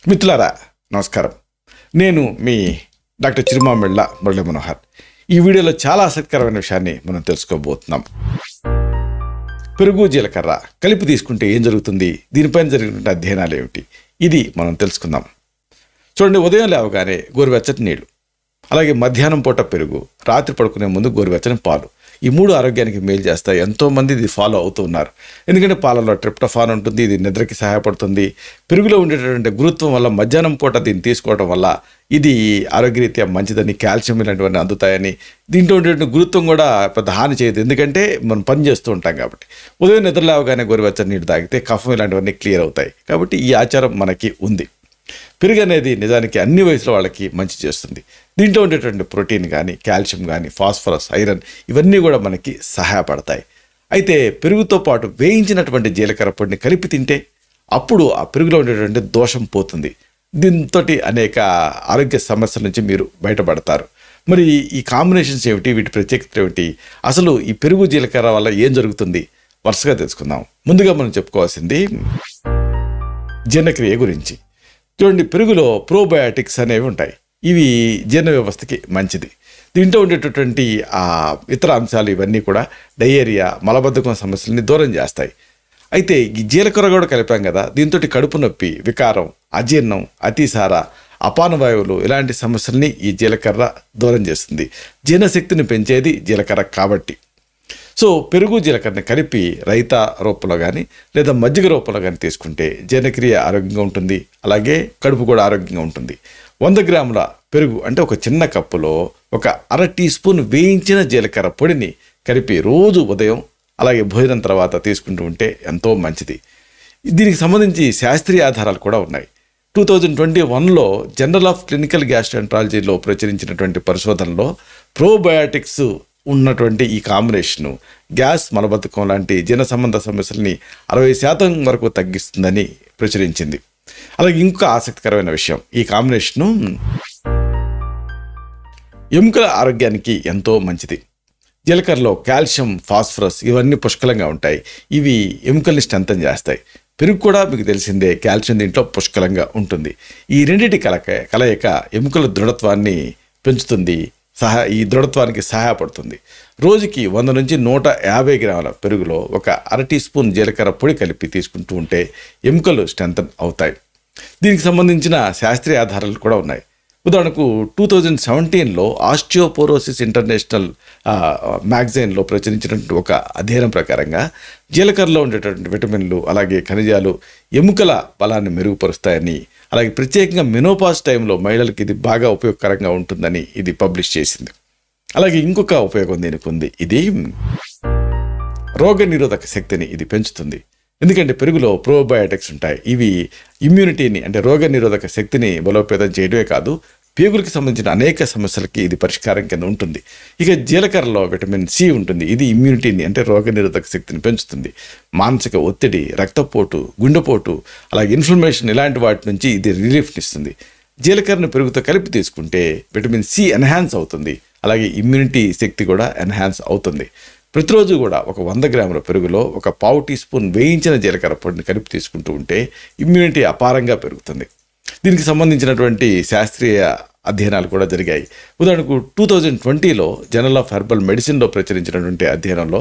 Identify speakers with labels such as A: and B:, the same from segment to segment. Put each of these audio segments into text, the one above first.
A: మిత్రులారా నమస్కారం. నేను మీ డాక్టర్ చిరుమామిళ్ళ మురళీ మనోహర్. ఈ వీడియోలో చాలా ఆసక్తికరమైన విషయాన్ని మనం తెలుసుకోబోతున్నాం. పెరుగు జీలకర్ర కలిపి తీసుకుంటే ఏం జరుగుతుంది, దీనిపైన జరిగిన అధ్యయనాలు ఏమిటి, ఇది మనం తెలుసుకుందాం. చూడండి, ఉదయం లేవగానే గోరువెచ్చటి నీళ్లు, అలాగే మధ్యాహ్నం పూట పెరుగు, రాత్రి పడుకునే ముందు గోరువెచ్చని పాలు, ఈ మూడు ఆరోగ్యానికి మేలు చేస్తాయి. ఎంతోమంది ఇది ఫాలో అవుతూ ఉన్నారు. ఎందుకంటే పాలలో ట్రిప్టోఫాన్ ఉంటుంది, ఇది నిద్రకి సహాయపడుతుంది. పెరుగులో ఉండేటటువంటి గురుత్వం వల్ల మధ్యాహ్నం పూట దీన్ని తీసుకోవడం వల్ల ఇది ఆరోగ్యరీత్యా మంచిదని, కాల్షియం ఇలాంటివన్నీ అందుతాయని, దీంట్లో ఉండేటువంటి గురుత్వం కూడా పెద్ద హాని చేయదు, ఎందుకంటే మనం పని చేస్తూ ఉంటాం కాబట్టి. ఉదయం నిద్ర లేవగానే గోరువెచ్చని నీళ్ళు తాగితే కఫం ఇలాంటివన్నీ క్లియర్ అవుతాయి. కాబట్టి ఈ ఆచారం మనకి ఉంది. పెరుగు అనేది నిజానికి అన్ని వయసుల వాళ్ళకి మంచి చేస్తుంది. దీంట్లో ఉండేటువంటి ప్రోటీన్ కానీ, కాల్షియం కానీ, ఫాస్ఫరస్, ఐరన్ ఇవన్నీ కూడా మనకి సహాయపడతాయి. అయితే పెరుగుతో పాటు వేయించినటువంటి జీలకర్ర పొడిని కలిపి తింటే అప్పుడు ఆ పెరుగులో ఉండేటువంటి దోషం పోతుంది. దీంతో అనేక ఆరోగ్య సమస్యల నుంచి మీరు బయటపడతారు. మరి ఈ కాంబినేషన్స్ ఏమిటి, వీటి ప్రత్యేకత ఏమిటి, అసలు ఈ పెరుగు జీలకర్ర వల్ల ఏం జరుగుతుంది, వరుసగా తెలుసుకుందాం. ముందుగా మనం చెప్పుకోవాల్సింది జీర్ణక్రియ గురించి. చూడండి, పెరుగులో ప్రోబయాటిక్స్ అనేవి ఉంటాయి. ఇవి జీర్ణ వ్యవస్థకి మంచిది. దీంట్లో ఉండేటటువంటి ఇతర అంశాలు ఇవన్నీ కూడా డయేరియా, మలబద్ధకం సమస్యలని దూరం చేస్తాయి. అయితే ఈ జీలకర్ర కూడా కలిపాం కదా, దీంతో కడుపు నొప్పి, వికారం, అజీర్ణం, అతిసార, అపానవాయువులు ఇలాంటి సమస్యల్ని ఈ జీలకర్ర దూరం చేస్తుంది. జీర్ణశక్తిని పెంచేది జీలకర్ర కాబట్టి. సో పెరుగు జీలకర్రని కలిపి రైతా రూపంలో కానీ లేదా మజ్జిగ రూపంలో కానీ తీసుకుంటే జీర్ణక్రియ ఆరోగ్యంగా ఉంటుంది, అలాగే కడుపు కూడా ఆరోగ్యంగా ఉంటుంది. 100 గ్రాముల పెరుగు అంటే ఒక చిన్న కప్పులో ఒక అర టీ స్పూన్ వేయించిన జీలకర్ర పొడిని కలిపి రోజు ఉదయం అలాగే భోజనం తర్వాత తీసుకుంటూ ఉంటే ఎంతో మంచిది. దీనికి సంబంధించి శాస్త్రీయ ఆధారాలు కూడా ఉన్నాయి. 2021లో జర్నల్ ఆఫ్ క్లినికల్ గ్యాస్ట్రాంట్రాలజీలో ప్రచురించినటువంటి పరిశోధనలో ప్రోబయాటిక్స్ ఉన్నటువంటి ఈ కాంబినేషను గ్యాస్, మలబద్ధకం లాంటి జీర్ణ సంబంధ సమస్యల్ని 60% వరకు తగ్గిస్తుందని ప్రచురించింది. అలాగే ఇంకొక ఆసక్తికరమైన విషయం, ఈ కాంబినేషను ఎముకల ఆరోగ్యానికి ఎంతో మంచిది. జీలకర్రలో కాల్షియం, ఫాస్ఫరస్ ఇవన్నీ పుష్కలంగా ఉంటాయి. ఇవి ఎముకల్ని స్ట్రెంథన్ చేస్తాయి. పెరుగు కూడా మీకు తెలిసిందే, కాల్షియం దీంట్లో పుష్కలంగా ఉంటుంది. ఈ రెండింటి కలయిక ఎముకల దృఢత్వాన్ని పెంచుతుంది, ఈ దృఢత్వానికి సహాయపడుతుంది. రోజుకి 100 నుంచి 150 గ్రాముల పెరుగులో ఒక అర టీ స్పూన్ జీలకర్ర పొడి కలిపి తీసుకుంటూ ఉంటే ఎముకలు స్ట్రెంథన్ అవుతాయి. దీనికి సంబంధించిన శాస్త్రీయ ఆధారాలు కూడా ఉన్నాయి. ఉదాహరణకు 2017లో ఆస్టియోపోరోసిస్ ఇంటర్నేషనల్ మ్యాగజైన్లో ప్రచురించినటువంటి ఒక అధ్యయనం ప్రకారంగా జీలకర్రలో ఉండేటటువంటి విటమిన్లు అలాగే ఖనిజాలు ఎముకల బలాన్ని మెరుగుపరుస్తాయని, అలాగే ప్రత్యేకంగా మెనోపాజ్ టైంలో మహిళలకు ఇది బాగా ఉపయోగకరంగా ఉంటుందని ఇది పబ్లిష్ చేసింది. అలాగే ఇంకొక ఉపయోగం దీనికి ఉంది, ఇది రోగ నిరోధక శక్తిని ఇది పెంచుతుంది. ఎందుకంటే పెరుగులో ప్రోబయాటిక్స్ ఉంటాయి. ఇవి ఇమ్యూనిటీని అంటే రోగ నిరోధక శక్తిని బలోపేతం చేయడమే కాదు, పేగులకు సంబంధించిన అనేక సమస్యలకి ఇది పరిష్కారం కింద ఉంటుంది. ఇక జీలకర్రలో విటమిన్ సి ఉంటుంది. ఇది ఇమ్యూనిటీని అంటే రోగ నిరోధక శక్తిని పెంచుతుంది. మానసిక ఒత్తిడి, రక్తపోటు, గుండెపోటు, అలాగే ఇన్ఫ్లమేషన్ ఇలాంటి వాటి నుంచి ఇది రిలీఫ్ని ఇస్తుంది. జీలకర్రను పెరుగుతో కలిపి తీసుకుంటే విటమిన్ సి ఎన్హాన్స్ అవుతుంది, అలాగే ఇమ్యూనిటీ శక్తి కూడా ఎన్హాన్స్ అవుతుంది. ప్రతిరోజు కూడా ఒక 100 గ్రాముల పెరుగులో ఒక పావు టీ స్పూన్ వేయించిన జీలకర్ర పొడిని కలిపి తీసుకుంటూ ఉంటే ఇమ్యూనిటీ అపారంగా పెరుగుతుంది. దీనికి సంబంధించినటువంటి శాస్త్రీయ అధ్యయనాలు కూడా జరిగాయి. ఉదాహరణకు 2020లో జర్నల్ ఆఫ్ హెర్బల్ మెడిసిన్లో ప్రచురించినటువంటి అధ్యయనంలో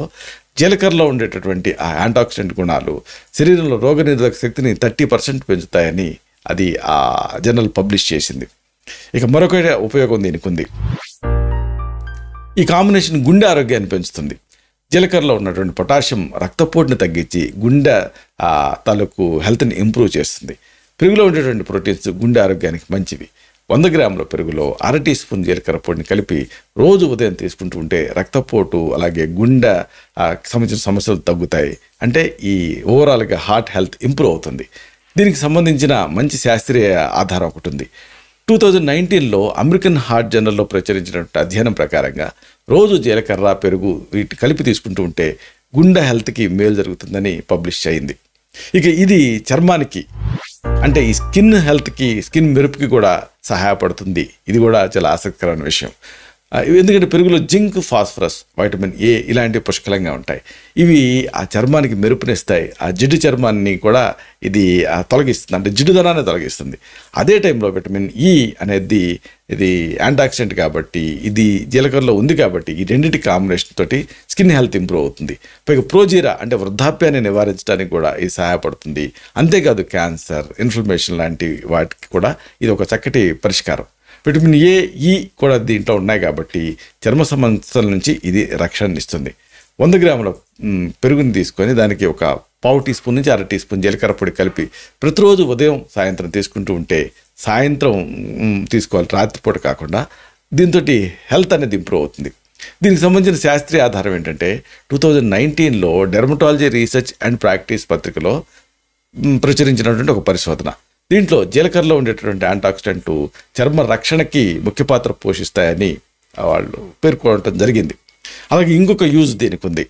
A: జీలకర్రలో ఉండేటటువంటి ఆ యాంటాక్సిడెంట్ గుణాలు శరీరంలో రోగనిరోధక శక్తిని 30% పెంచుతాయని అది ఆ జర్నల్ పబ్లిష్ చేసింది. ఇక మరొక ఉపయోగం దీనికి ఉంది. ఈ కాంబినేషన్ గుండె ఆరోగ్యాన్ని పెంచుతుంది. జీలకర్రలో ఉన్నటువంటి పొటాషియం రక్తపోటుని తగ్గించి గుండె తాలూకు హెల్త్ని ఇంప్రూవ్ చేస్తుంది. పెరుగులో ఉండేటువంటి ప్రోటీన్స్ గుండె ఆరోగ్యానికి మంచివి. 100 గ్రాముల పెరుగులో అర టీ స్పూన్ జీలకర్ర పొడిని కలిపి రోజు ఉదయం తీసుకుంటూ ఉంటే రక్తపోటు అలాగే గుండె సంబంధించిన సమస్యలు తగ్గుతాయి. అంటే ఈ ఓవరాల్గా హార్ట్ హెల్త్ ఇంప్రూవ్ అవుతుంది. దీనికి సంబంధించిన మంచి శాస్త్రీయ ఆధారం ఒకటి ఉంది. 2019లో అమెరికన్ హార్ట్ జర్నల్లో ప్రచురించినటువంటి అధ్యయనం ప్రకారంగా రోజు జీలకర్ర, పెరుగు వీటి కలిపి తీసుకుంటూ ఉంటే గుండె హెల్త్కి మేలు జరుగుతుందని పబ్లిష్ అయింది. ఇక ఇది చర్మానికి అంటే ఈ స్కిన్ హెల్త్కి, స్కిన్ మెరుపుకి కూడా సహాయపడుతుంది. ఇది కూడా చాలా ఆసక్తికరమైన విషయం. ఎందుకంటే పెరుగులో జింక్, ఫాస్ఫరస్, వైటమిన్ ఏ ఇలాంటివి పుష్కలంగా ఉంటాయి. ఇవి ఆ చర్మానికి మెరుపునిస్తాయి. ఆ జిడ్డు చర్మాన్ని కూడా ఇది తొలగిస్తుంది, అంటే జిడ్డుదనాన్ని తొలగిస్తుంది. అదే టైంలో విటమిన్ ఈ అనేది ఇది యాంటాక్సిడెంట్ కాబట్టి, ఇది జీలకర్రలో ఉంది కాబట్టి ఈ రెండింటి కాంబినేషన్ తోటి స్కిన్ హెల్త్ ఇంప్రూవ్ అవుతుంది. పైగా ప్రోజీరా అంటే వృద్ధాప్యాన్ని నివారించడానికి కూడా ఇది సహాయపడుతుంది. అంతేకాదు క్యాన్సర్, ఇన్ఫ్లమేషన్ లాంటి వాటికి కూడా ఇది ఒక చక్కటి పరిష్కారం. విటమిన్ ఏ, ఈ కూడా దీంట్లో ఉన్నాయి కాబట్టి చర్మ సమస్యల నుంచి ఇది రక్షణ ఇస్తుంది. 100 గ్రాముల పెరుగుని తీసుకొని దానికి ఒక పావు టీ స్పూన్ నుంచి 1/2 టీ స్పూన్ జీలకర్ర పొడి కలిపి ప్రతిరోజు ఉదయం సాయంత్రం తీసుకుంటూ ఉంటే, సాయంత్రం తీసుకోవాలి, రాత్రిపూట కాకుండా, దీంతో హెల్త్ అనేది ఇంప్రూవ్ అవుతుంది. దీనికి సంబంధించిన శాస్త్రీయ ఆధారం ఏంటంటే 2019లో డెర్మటాలజీ రీసెర్చ్ అండ్ ప్రాక్టీస్ పత్రికలో ప్రచురించినటువంటి ఒక పరిశోధన. దీంట్లో జీలకర్రలో ఉండేటటువంటి యాంటాక్సిడెంట్లు చర్మ రక్షణకి ముఖ్య పాత్ర పోషిస్తాయని వాళ్ళు పేర్కొనడం జరిగింది. అలాగే ఇంకొక యూజ్ దీనికి ఉంది.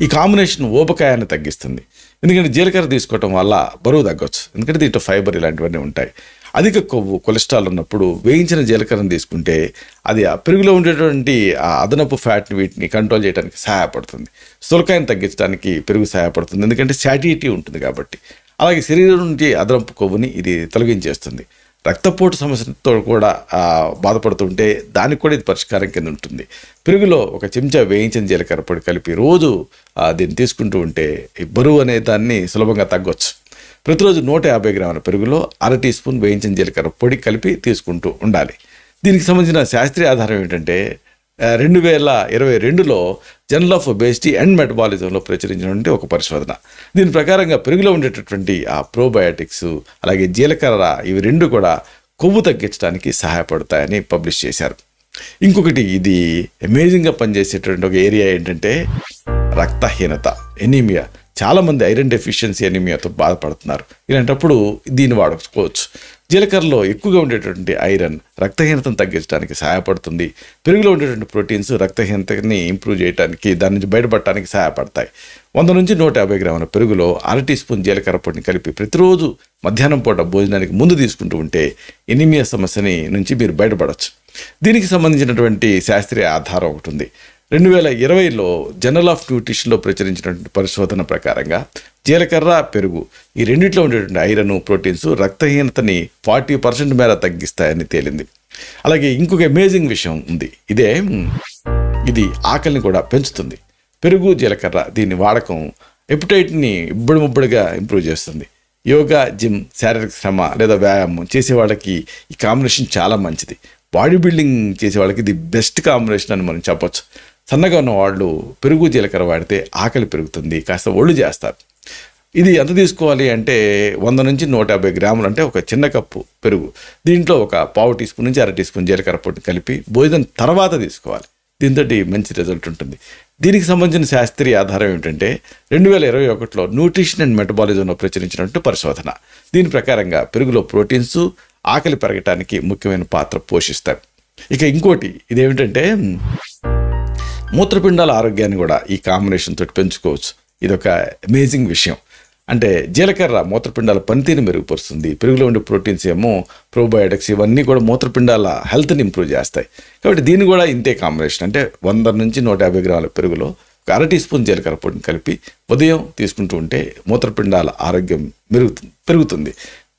A: ఈ కాంబినేషన్ ఊబకాయాన్ని తగ్గిస్తుంది. ఎందుకంటే జీలకర్ర తీసుకోవటం వల్ల బరువు తగ్గొచ్చు, ఎందుకంటే దీంట్లో ఫైబర్ ఇలాంటివన్నీ ఉంటాయి. అధిక కొవ్వు, కొలెస్ట్రాల్ ఉన్నప్పుడు వేయించిన జీలకర్రను తీసుకుంటే అది ఆ పెరుగులో ఉండేటువంటి ఆ అదనపు ఫ్యాట్ని వీటిని కంట్రోల్ చేయడానికి సహాయపడుతుంది. స్థూలకాయాన్ని తగ్గించడానికి పెరుగు సహాయపడుతుంది, ఎందుకంటే శాటిటీ ఉంటుంది కాబట్టి. అలాగే శరీరం నుంచి అదనపు కొవ్వుని ఇది తొలగించేస్తుంది. రక్తపోటు సమస్యతో కూడా బాధపడుతుంటే దానికి కూడా ఇది పరిష్కారం కింద ఉంటుంది. పెరుగులో ఒక చెంచా వేయించిన జీలకర్ర పొడి కలిపి రోజు దీన్ని తీసుకుంటూ ఉంటే ఈ బరువు అనే దాన్ని సులభంగా తగ్గొచ్చు. ప్రతిరోజు 150 గ్రాముల పెరుగులో 1/2 టీ స్పూన్ వేయించిన జీలకర్ర పొడి కలిపి తీసుకుంటూ ఉండాలి. దీనికి సంబంధించిన శాస్త్రీయ ఆధారం ఏంటంటే 2022లో జర్నల్ ఆఫ్ ఒబేసిటీ అండ్ మెటబాలిజంలో ప్రచురించినటువంటి ఒక పరిశోధన. దీని ప్రకారంగా పెరుగులో ఉండేటటువంటి ఆ ప్రోబయాటిక్స్ అలాగే జీలకర్ర ఇవి రెండు కూడా కొవ్వు తగ్గించడానికి సహాయపడతాయని పబ్లిష్ చేశారు. ఇంకొకటి ఇది అమేజింగ్గా పనిచేసేటువంటి ఒక ఏరియా ఏంటంటే రక్తహీనత, ఎనీమియా. చాలామంది ఐరన్ డెఫిషియన్సీ ఎనీమియాతో బాధపడుతున్నారు. ఇలాంటప్పుడు దీన్ని వాడుకోవచ్చు. జీలకర్రలో ఎక్కువగా ఉండేటువంటి ఐరన్ రక్తహీనతను తగ్గించడానికి సహాయపడుతుంది. పెరుగులో ఉండేటువంటి ప్రోటీన్స్ రక్తహీనతని ఇంప్రూవ్ చేయడానికి, దాని నుంచి బయటపడటానికి సహాయపడతాయి. 100 నుంచి 150 గ్రాముల పెరుగులో 1/2 టీ స్పూన్ జీలకర్ర పొడిని కలిపి ప్రతిరోజు మధ్యాహ్నం పూట భోజనానికి ముందు తీసుకుంటూ ఉంటే ఎనీమియా సమస్యని నుంచి మీరు బయటపడవచ్చు. దీనికి సంబంధించినటువంటి శాస్త్రీయ ఆధారం ఒకటి ఉంది. 2020లో జర్నల్ ఆఫ్ న్యూట్రిషన్లో ప్రచురించినటువంటి పరిశోధన ప్రకారంగా జీలకర్ర, పెరుగు ఈ రెండిట్లో ఉండేటువంటి ఐరన్, ప్రోటీన్స్ రక్తహీనతని 40% మేర తగ్గిస్తాయని తేలింది. అలాగే ఇంకొక అమేజింగ్ విషయం ఉంది. ఇది ఆకలిని కూడా పెంచుతుంది. పెరుగు, జీలకర్ర దీని వాడకం ఎపిటైట్ని ఇబ్బడిముబ్బడిగా ఇంప్రూవ్ చేస్తుంది. యోగా, జిమ్, శారీరక శ్రమ లేదా వ్యాయామం చేసే వాళ్ళకి ఈ కాంబినేషన్ చాలా మంచిది. బాడీ బిల్డింగ్ చేసే వాళ్ళకి ఇది బెస్ట్ కాంబినేషన్ అని మనం చెప్పొచ్చు. సన్నగా ఉన్న వాళ్ళు పెరుగు, జీలకర్ర వాడితే ఆకలి పెరుగుతుంది, కాస్త ఒళ్ళు చేస్తారు. ఇది ఎంత తీసుకోవాలి అంటే 100 నుంచి 150 గ్రాములు, అంటే ఒక చిన్న కప్పు పెరుగు, దీంట్లో ఒక పావు టీ స్పూన్ నుంచి 1/2 టీ స్పూన్ జీలకర్ర పొడిని కలిపి భోజనం తర్వాత తీసుకోవాలి. దీంతో మంచి రిజల్ట్ ఉంటుంది. దీనికి సంబంధించిన శాస్త్రీయ ఆధారం ఏమిటంటే 2021లో న్యూట్రిషన్ అండ్ మెటబాలిజంలో ప్రచురించినట్టు పరిశోధన. దీని ప్రకారంగా పెరుగులో ప్రోటీన్స్ ఆకలి పెరగటానికి ముఖ్యమైన పాత్ర పోషిస్తాయి. ఇక ఇంకోటి ఇదేమిటంటే మూత్రపిండాల ఆరోగ్యాన్ని కూడా ఈ కాంబినేషన్ తోటి పెంచుకోవచ్చు. ఇదొక అమేజింగ్ విషయం. అంటే జీలకర్ర మూత్రపిండాల పనితీరుని మెరుగుపరుస్తుంది. పెరుగులో ఉండే ప్రోటీన్స్ ఏమో ప్రోబయోటిక్స్ ఇవన్నీ కూడా మూత్రపిండాల హెల్త్ని ఇంప్రూవ్ చేస్తాయి. కాబట్టి దీన్ని కూడా ఇంతే కాంబినేషన్, అంటే 100 నుంచి 150 గ్రాముల పెరుగులో 1/2 టీ స్పూన్ జీలకర్ర పొడిని కలిపి ఉదయం తీసుకుంటూ ఉంటే మూత్రపిండాల ఆరోగ్యం పెరుగుతుంది.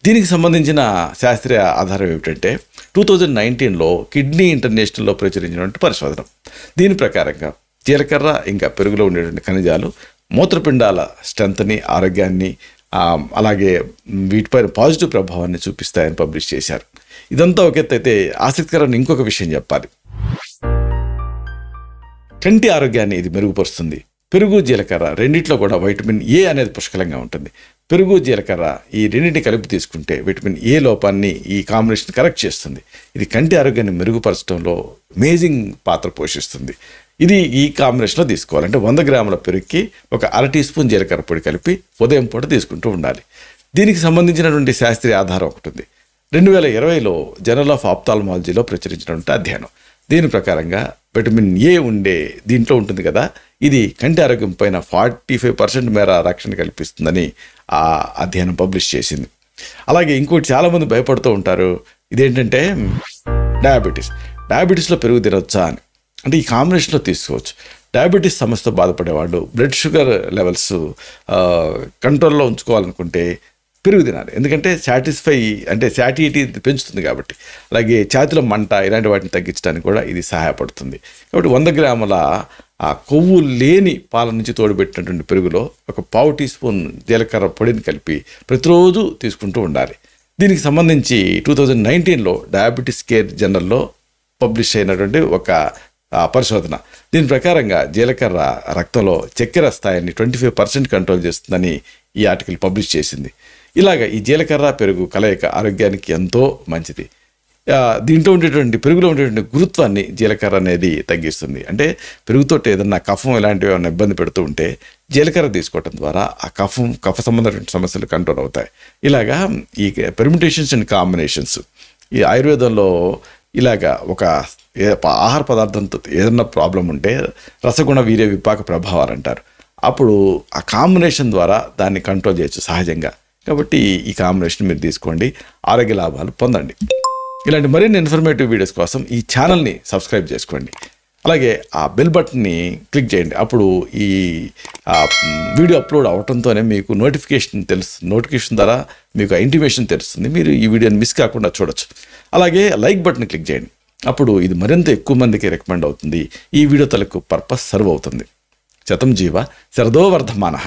A: దీనికి సంబంధించిన శాస్త్రీయ ఆధారం ఏమిటంటే 2019లో కిడ్నీ ఇంటర్నేషనల్లో ప్రచురించినటువంటి పరిశోధన. దీని ప్రకారంగా జీలకర్ర ఇంకా పెరుగులో ఉండేటువంటి ఖనిజాలు మూత్రపిండాల స్ట్రెంత్ని, ఆరోగ్యాన్ని, అలాగే వీటిపైన పాజిటివ్ ప్రభావాన్ని చూపిస్తాయని పబ్లిష్ చేశారు. ఇదంతా ఒక ఎత్తు అయితే ఆసక్తికరమైన ఇంకొక విషయం చెప్పాలి. కంటి ఆరోగ్యాన్ని ఇది మెరుగుపరుస్తుంది. పెరుగు, జీలకర్ర రెండిట్లో కూడా వైటమిన్ ఏ అనేది పుష్కలంగా ఉంటుంది. పెరుగు, జీలకర్ర ఈ రెండింటిని కలిపి తీసుకుంటే విటమిన్ ఏ లోపాన్ని ఈ కాంబినేషన్ కరెక్ట్ చేస్తుంది. ఇది కంటి ఆరోగ్యాన్ని మెరుగుపరచడంలో అమేజింగ్ పాత్ర పోషిస్తుంది. ఇది ఈ కాంబినేషన్లో తీసుకోవాలి. అంటే 100 గ్రాముల పెరుగుకి ఒక 1/2 టీ స్పూన్ జీలకర్ర పొడి కలిపి ఉదయం పూట తీసుకుంటూ ఉండాలి. దీనికి సంబంధించినటువంటి శాస్త్రీయ ఆధారం ఒకటి ఉంది. 2020లో జర్నల్ ఆఫ్ ఆప్థాల్మాలజీలో ప్రచురించినటువంటి అధ్యయనం. దీని ప్రకారంగా విటమిన్ ఏ ఉండే దీంట్లో ఉంటుంది కదా, ఇది కంటి ఆరోగ్యం పైన 45% మేర రక్షణ కల్పిస్తుందని ఆ అధ్యయనం పబ్లిష్ చేసింది. అలాగే ఇంకోటి చాలామంది భయపడుతూ ఉంటారు, ఇదేంటంటే డయాబెటీస్లో పెరుగు తినొచ్చా అని. అంటే ఈ కాంబినేషన్లో తీసుకోవచ్చు. డయాబెటీస్ సమస్యతో బాధపడేవాళ్ళు బ్లడ్ షుగర్ లెవెల్స్ కంట్రోల్లో ఉంచుకోవాలనుకుంటే పెరుగు తినాలి. ఎందుకంటే శాటిటీ పెంచుతుంది కాబట్టి. అలాగే ఛాతీలో మంట ఇలాంటి వాటిని తగ్గించడానికి కూడా ఇది సహాయపడుతుంది. కాబట్టి 100 గ్రాముల కొవ్వు లేని పాల నుంచి తోడుపెట్టినటువంటి పెరుగులో ఒక పావు టీ స్పూన్ జీలకర్ర పొడిని కలిపి ప్రతిరోజు తీసుకుంటూ ఉండాలి. దీనికి సంబంధించి 2019లో డయాబెటీస్ కేర్ జర్నల్లో పబ్లిష్ అయినటువంటి ఒక పరిశోధన. దీని ప్రకారంగా జీలకర్ర రక్తంలో చక్కెర స్థాయిని 25% కంట్రోల్ చేస్తుందని ఈ ఆర్టికల్ పబ్లిష్ చేసింది. ఇలాగ ఈ జీలకర్ర పెరుగు కలయిక ఆరోగ్యానికి ఎంతో మంచిది. దీంట్లో ఉండేటువంటి పెరుగులో ఉండేటువంటి గురుత్వాన్ని జీలకర్ర అనేది తగ్గిస్తుంది. అంటే పెరుగుతో ఏదన్నా కఫం ఇలాంటివి ఏమైనా ఇబ్బంది పెడుతూ ఉంటే జీలకర్ర తీసుకోవటం ద్వారా ఆ కఫ సంబంధమైన సమస్యలు కంట్రోల్ అవుతాయి. ఇలాగా ఈ పెర్మిటేషన్స్ అండ్ కాంబినేషన్స్ ఈ ఆయుర్వేదంలో ఇలాగా ఒక ఆహార పదార్థంతో ఏదన్నా ప్రాబ్లం ఉంటే రసగుణ వీర్య విపాక ప్రభావాలు అంటారు. అప్పుడు ఆ కాంబినేషన్ ద్వారా దాన్ని కంట్రోల్ చేయొచ్చు సహజంగా. కాబట్టి ఈ కాంబినేషన్ మీరు తీసుకోండి, ఆరోగ్య లాభాలు పొందండి. ఇలాంటి మరిన్ని ఇన్ఫర్మేటివ్ వీడియోస్ కోసం ఈ ఛానల్ని సబ్స్క్రైబ్ చేసుకోండి. అలాగే ఆ బెల్ బటన్ని క్లిక్ చేయండి. అప్పుడు ఈ వీడియో అప్లోడ్ అవడంతోనే మీకు నోటిఫికేషన్ ద్వారా మీకు ఇంటిమేషన్ తెలుస్తుంది. మీరు ఈ వీడియోని మిస్ కాకుండా చూడొచ్చు. అలాగే లైక్ బటన్ క్లిక్ చేయండి. అప్పుడు ఇది మరింత ఎక్కువ మందికి రికమెండ్ అవుతుంది. ఈ వీడియో తలకు పర్పస్ సర్వ్ అవుతుంది. శతం జీవ శరదో వర్ధమానః,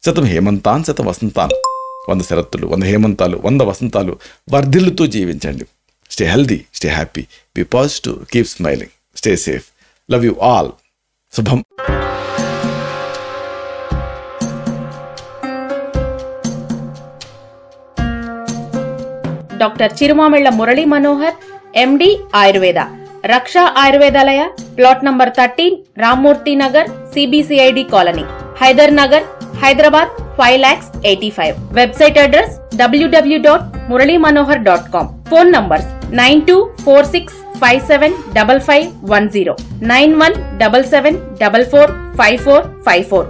A: శతం హేమంతాన్ శతం వసంతాన్. 100 శరత్తులు, 100 హేమంతాలు, 100 వసంతాలు వర్ధిల్లుతూ జీవించండి. Stay healthy, stay happy, be positive, keep smiling, stay safe. Love you all. శుభం.
B: Doctor Chirumamilla Murali Manohar, MD Ayurveda, Raksha Ayurvedalaya, plot number 13, Rammurthy Nagar, CBCID colony, Hyder Nagar, Hyderabad 5,85,000. Website address www.muralymanohar.com. Phone numbers 9246575510, 9177445454.